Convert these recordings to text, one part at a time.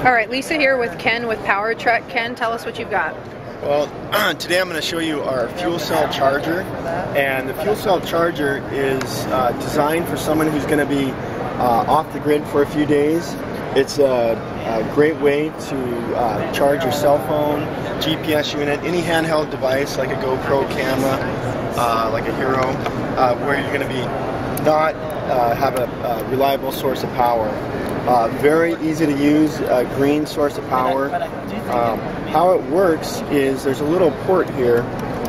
All right, Lisa here with Ken with Power Trek. Ken, tell us what you've got. Well, today I'm going to show you our fuel cell charger, and the fuel cell charger is designed for someone who's going to be off the grid for a few days. It's a great way to charge your cell phone, GPS unit, any handheld device like a GoPro camera, like a Hero, where you're going to be not have a reliable source of power. Very easy to use, green source of power. How it works is there's a little port here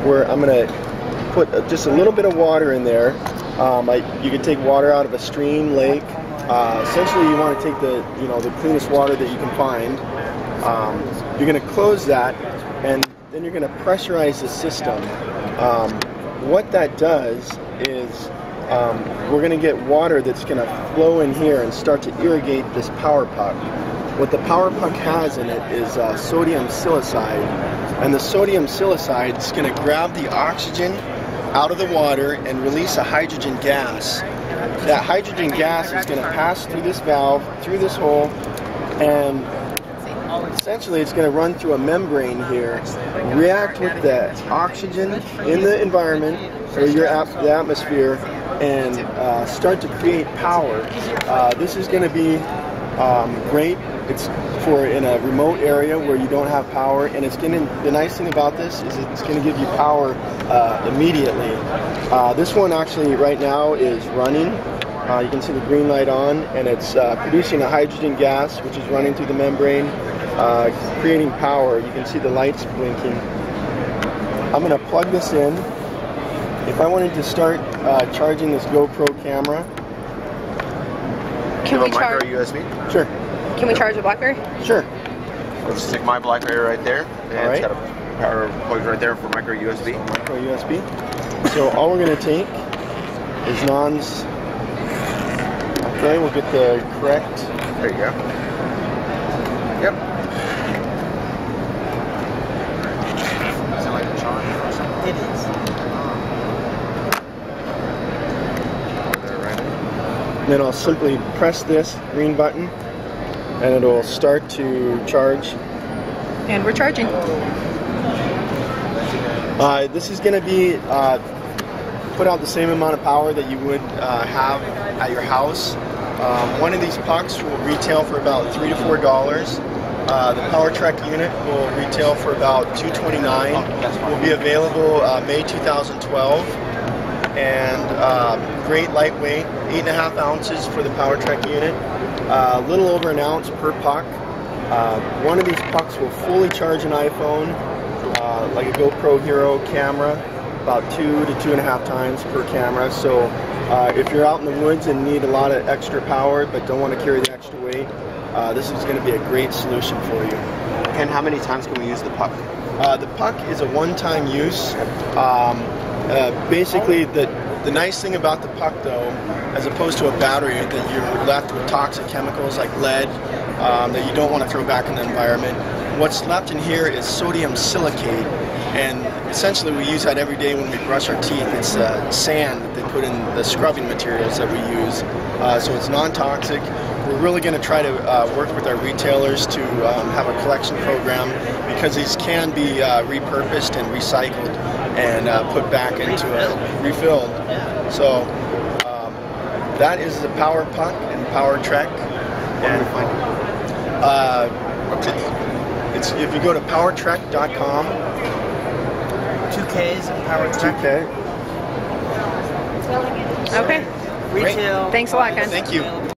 where I'm going to put just a little bit of water in there. You can take water out of a stream, lake. Essentially, you want to take the cleanest water that you can find. You're going to close that, and then you're going to pressurize the system. What that does is we're going to get water that's going to flow in here and start to irrigate this power puck. What the power puck has in it is sodium silicide, and the sodium silicide is going to grab the oxygen out of the water and release a hydrogen gas. That hydrogen gas is going to pass through this valve, through this hole, and essentially it's going to run through a membrane here, react with the oxygen in the environment, or the atmosphere, and start to create power. This is going to be great. It's for in a remote area where you don't have power, and it's going to. The nice thing about this is it's going to give you power immediately. This one actually right now is running. You can see the green light on, and it's producing a hydrogen gas which is running through the membrane, creating power. You can see the lights blinking. I'm going to plug this in. If I wanted to start charging this GoPro camera, can we charge USB? Sure. Can we charge a BlackBerry? Sure. Let's stick my BlackBerry right there. And all right. It's got a power plug right there for micro USB. Micro USB. So all we're going to take is nons. Okay, we'll get the correct. There you go. Yep. Is it like a charge or something? It is. Then I'll simply press this green button, and it'll start to charge. And we're charging. This is going to be put out the same amount of power that you would have at your house. One of these pucks will retail for about $3 to $4. The Power Trek unit will retail for about $229. Will be available May 2012. And great lightweight, 8.5 ounces for the Power Trek unit, a little over an ounce per puck. One of these pucks will fully charge an iPhone, like a GoPro Hero camera, about 2 to 2.5 times per camera. So if you're out in the woods and need a lot of extra power but don't want to carry the extra weight, this is going to be a great solution for you. And how many times can we use the puck? The puck is a one-time use. Basically, the nice thing about the puck, though, as opposed to a battery that you're left with toxic chemicals like lead that you don't want to throw back in the environment, what's left in here is sodium silicate, and essentially we use that every day when we brush our teeth. It's sand that they put in the scrubbing materials that we use, so it's non-toxic. We're really going to try to work with our retailers to have a collection program, because these can be repurposed and recycled and put back into a refilled. So that is the Power Puck and Power Trek. And it's if you go to powertrek.com. 2Ks and Power Trek. 2K. Okay. Retail. Thanks a lot, Ken. Thank you.